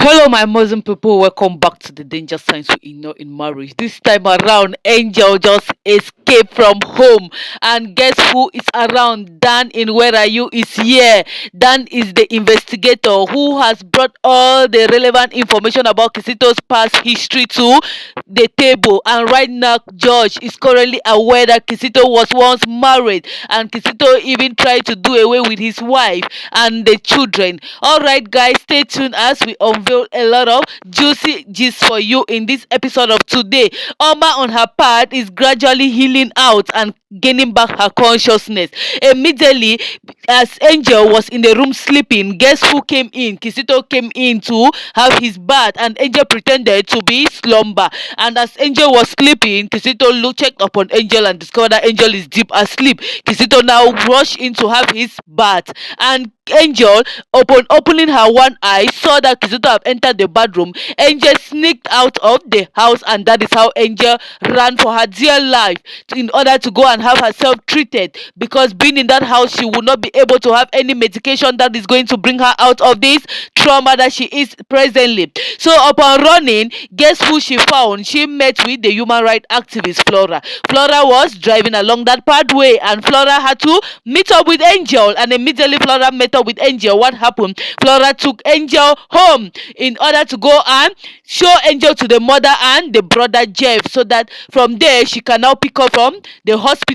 Hello, my Muslim people. Welcome back to the danger signs we ignore in marriage. This time around, Angel just escaped from home, and guess who is around? Dan in Where Are You is here. Dan is the investigator who has brought all the relevant information about Kisito's past history to the table. And right now, George is currently aware that Kisito was once married, and Kisito even tried to do away with his wife and the children. All right, guys, stay tuned as we unveil a lot of juicy gist for you in this episode of today. Oma, on her part, is gradually healing out and gaining back her consciousness. Immediately, as Angel was in the room sleeping, guess who came in? Kisito came in to have his bath, and Angel pretended to be slumber. And as Angel was sleeping, Kisito checked upon Angel and discovered that Angel is deep asleep. Kisito now rushed in to have his bath, and Angel, upon opening her one eye, saw that Kizito have entered the bedroom. Angel sneaked out of the house, and that is how Angel ran for her dear life in order to go and have herself treated, because being in that house, she would not be able to have any medication that is going to bring her out of this trauma that she is presently. So upon running, guess who she found? She met with the human rights activist Flora. Flora was driving along that pathway, and Flora had to meet up with Angel, and immediately Flora met up with Angel. What happened? Flora took Angel home in order to go and show Angel to the mother and the brother Jeff, so that from there she can now pick up from the hospital.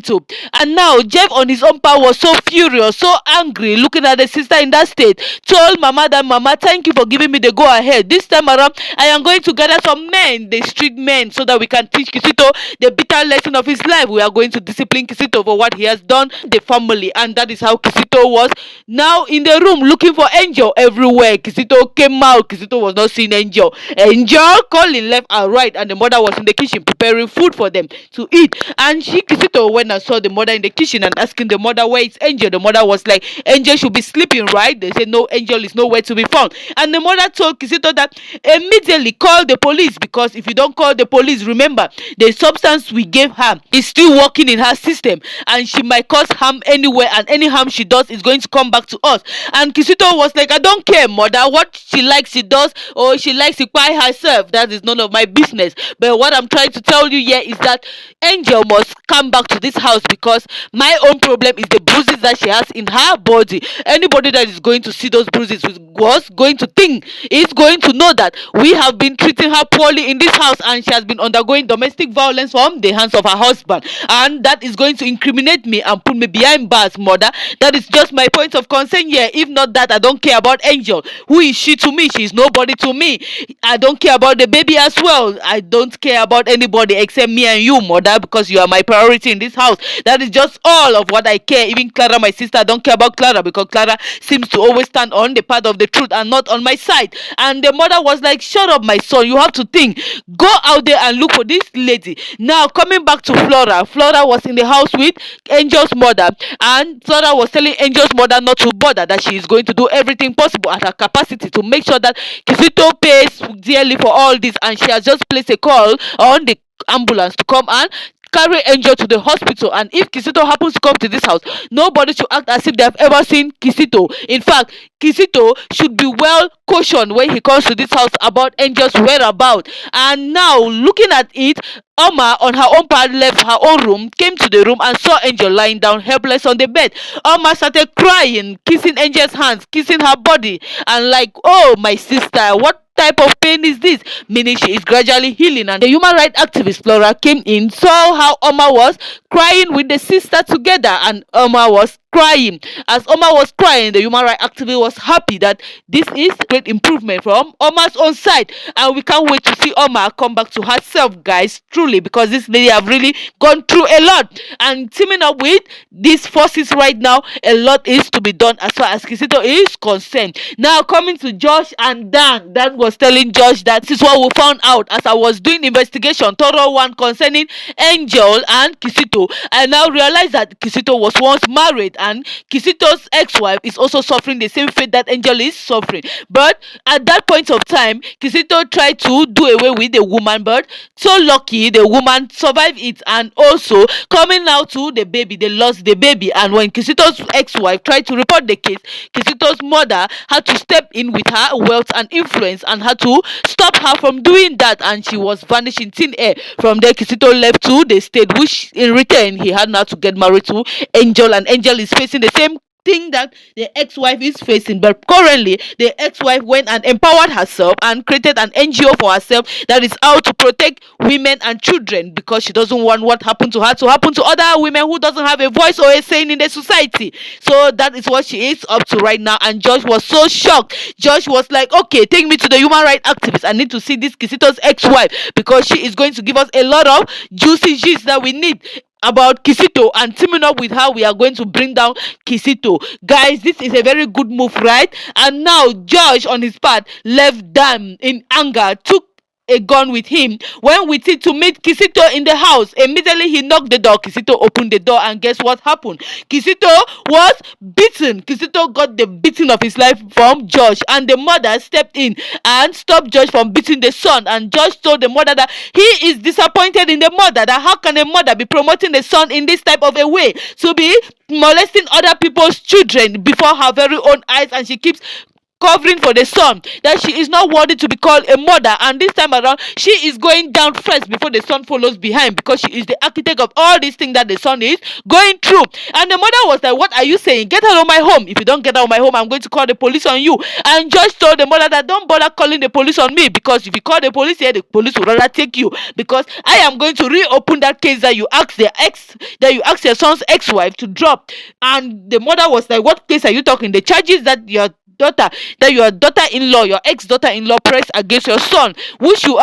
And now Jeff on his own part was so furious, so angry, looking at the sister in that state, told Mama that, Mama, thank you for giving me the go ahead. This time around, I am going to gather some men, the street men, so that we can teach Kisito the bitter lesson of his life. We are going to discipline Kisito for what he has done the family. And that is how Kisito was now in the room looking for Angel everywhere. Kisito came out. Kisito was not seeing Angel. Angel calling left and right, and the mother was in the kitchen preparing food for them to eat. And Kisito went and saw the mother in the kitchen and asking the mother, where is Angel? The mother was like, Angel should be sleeping, right? They said, no, Angel is nowhere to be found. And the mother told Kisito that immediately call the police, because if you don't call the police, remember, the substance we gave her is still working in her system, and she might cause harm anywhere, and any harm she does is going to come back to us. And Kisito was like, I don't care, mother. What she likes, she does, or she likes to by herself. That is none of my business. But what I'm trying to tell you here is that Angel must come back to this house, because my own problem is the bruises that she has in her body. Anybody that is going to see those bruises was going to think, is going to know that we have been treating her poorly in this house, and she has been undergoing domestic violence from the hands of her husband, and that is going to incriminate me and put me behind bars, mother. That is just my point of concern here. If not that, I don't care about Angel. Who is she to me? She is nobody to me. I don't care about the baby as well. I don't care about anybody except me and you, mother, because you are my priority in this house. That is just all of what I care. Even Clara, my sister, I don't care about Clara, because Clara seems to always stand on the path of the truth and not on my side. And the mother was like, shut up, my son, you have to think. Go out there and look for this lady. Now coming back to Flora. Flora was in the house with Angel's mother, and Flora was telling Angel's mother not to bother, that she is going to do everything possible at her capacity to make sure that Kisito pays dearly for all this. And she has just placed a call on the ambulance to come and carry Angel to the hospital. And if Kisito happens to come to this house, nobody should act as if they have ever seen Kisito. In fact, Kisito should be well cautioned when he comes to this house about Angel's whereabouts. And now, looking at it, Oma, on her own part, left her own room, came to the room and saw Angel lying down helpless on the bed. Oma started crying, kissing Angel's hands, kissing her body, and like, oh, my sister, what type of pain is this? Meaning she is gradually healing. And the human rights activist Flora came in, saw how Oma was crying with the sister together, and Oma was crying. As Oma was crying, the human rights activist was happy that this is great improvement from Oma's own side, and we can't wait to see Oma come back to herself, guys, truly, because this lady have really gone through a lot. And teaming up with these forces right now, a lot is to be done as far as Kisito is concerned. Now coming to Josh and Dan. Dan was telling Josh that this is what we found out as I was doing investigation, thorough one, concerning Angel and Kisito. Kisito, I now realize that Kisito was once married, and Kisito's ex-wife is also suffering the same fate that Angel is suffering. But at that point of time, Kisito tried to do away with the woman, but so lucky the woman survived it, and also coming out to the baby, they lost the baby. And when Kisito's ex-wife tried to report the case, Kisito's mother had to step in with her wealth and influence and had to stop her from doing that, and she was vanished in thin air. From there, Kisito left to the state, which in return he had now to get married to Angel, and Angel is facing the same thing that the ex-wife is facing. But currently the ex-wife went and empowered herself and created an NGO for herself that is out to protect women and children, because she doesn't want what happened to her to happen to other women who doesn't have a voice or a saying in the society. So that is what she is up to right now. And Josh was so shocked. Josh was like, okay, take me to the human rights activist. I need to see this Kisito's ex-wife, because she is going to give us a lot of juicy gist that we need about Kisito, and teaming up with her, we are going to bring down Kisito. Guys, this is a very good move, right? And now Josh on his part left them in anger, took a gun with him, went with it to meet Kisito in the house. Immediately he knocked the door. Kisito opened the door, and guess what happened? Kisito was beaten. Kisito got the beating of his life from Josh, and the mother stepped in and stopped Josh from beating the son. And Josh told the mother that he is disappointed in the mother, that how can a mother be promoting the son in this type of a way, to be molesting other people's children before her very own eyes, and she keeps covering for the son, that she is not worthy to be called a mother. And this time around, she is going down first before the son follows behind, because she is the architect of all these things that the son is going through. And the mother was like, what are you saying? Get out of my home. If you don't get out of my home, I'm going to call the police on you. And Josh told the mother that don't bother calling the police on me, because if you call the police here, the police will rather take you, because I am going to reopen that case that you asked your son's ex-wife to drop. And the mother was like, what case are you talking? The charges that your daughter-in-law, your ex-daughter-in-law pressed against your son, which you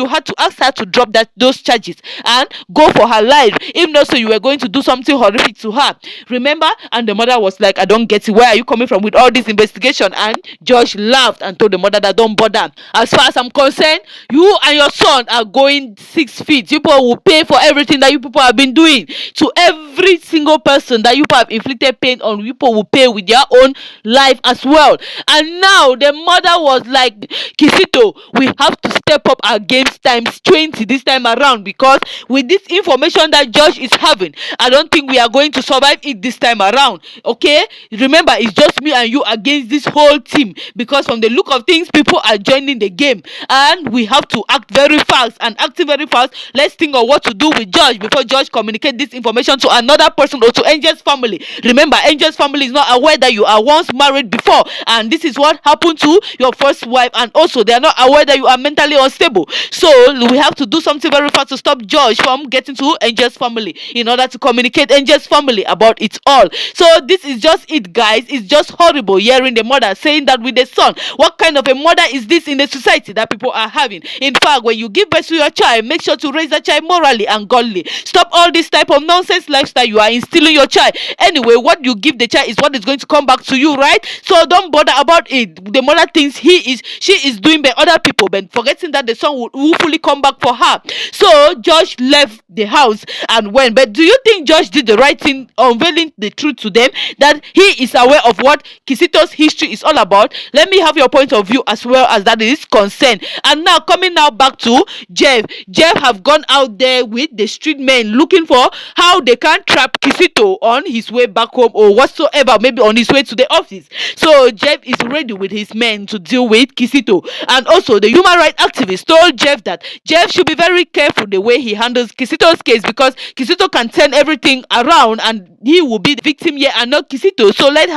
had to ask her to drop those charges and go for her life. If not so, you were going to do something horrific to her. Remember? And the mother was like, I don't get it. Where are you coming from with all this investigation? And Josh laughed and told the mother that don't bother. As far as I'm concerned, you and your son are going 6 feet. You people will pay for everything that you people have been doing. To every single person that you people have inflicted pain on, you people will pay with their own life as well. And now the mother was like, Kisito, we have to step up our games times 20 this time around, because with this information that Josh is having, I don't think we are going to survive it this time around. Okay, remember, it's just me and you against this whole team, because from the look of things, people are joining the game, and we have to act very fast. And acting very fast, let's think of what to do with Josh before Josh communicate this information to another person or to Angel's family. Remember, Angel's family is not aware that you are once married before, and this is what happened to your first wife, and also they are not aware that you are mentally unstable. So we have to do something very fast to stop Josh from getting to Angel's family, in order to communicate Angel's family about it all. So this is just it, guys. It's just horrible hearing the mother saying that with the son. What kind of a mother is this in the society that people are having? In fact, when you give birth to your child, make sure to raise that child morally and godly. Stop all this type of nonsense lifestyle you are instilling your child. Anyway, what you give the child is what is going to come back to you, right? So don't bother about it. The mother thinks she is doing by other people, but forgetting that the son will hopefully come back for her. So Josh left the house and went. But do you think Josh did the right thing, unveiling the truth to them, that he is aware of what Kisito's history is all about? Let me have your point of view as well as that is concerned. And now coming now back to Jeff. Jeff have gone out there with the street men looking for how they can trap Kisito on his way back home or whatsoever, maybe on his way to the office. So Jeff is ready with his men to deal with Kisito. And also the human rights activist told Jeff that Jeff should be very careful the way he handles Kisito's case, because Kisito can turn everything around and he will be the victim here and not Kisito. So let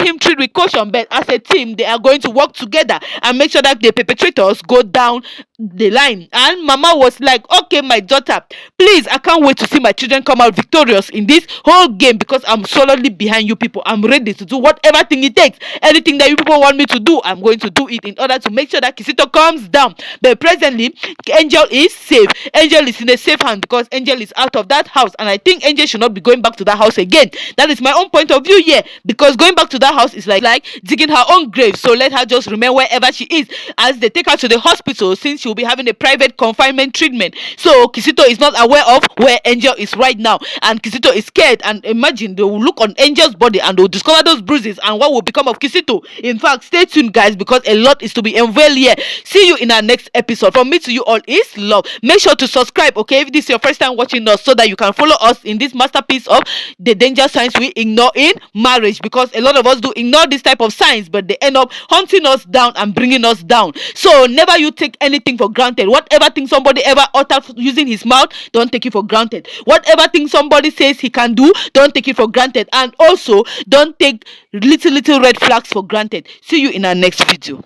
him treat with caution, but as a team they are going to work together and make sure that the perpetrators go down the line. And Mama was like, okay, my daughter, please, I can't wait to see my children come out victorious in this whole game, because I'm solidly behind you people. I'm ready to do whatever thing it takes. Anything that you people want me to do, I'm going to do it in order to make sure that Kisito comes down. But presently, Angel is safe. Angel is in a safe hand, because Angel is out of that house, and I think Angel should not be going back to that house again. That is my own point of view here, because going back to that house is like digging her own grave. So let her just remain wherever she is as they take her to the hospital, since she will be having a private confinement treatment. So Kisito is not aware of where Angel is right now, and Kisito is scared. And imagine they will look on Angel's body and they will discover those bruises, and what will become of Kisito? In fact, stay tuned, guys, because a lot is to be unveiled here. See you in our next episode. From me to you all is love. Make sure to subscribe, okay, if this is your first time watching us, so that you can follow us in this masterpiece of the danger signs we ignore in marriage, because a lot of us do ignore this type of signs, but they end up hunting us down and bringing us down. So never you take anything for granted. Whatever thing somebody ever utters using his mouth, don't take it for granted. Whatever thing somebody says he can do, don't take it for granted. And also, don't take little red flags for granted. See you in our next video.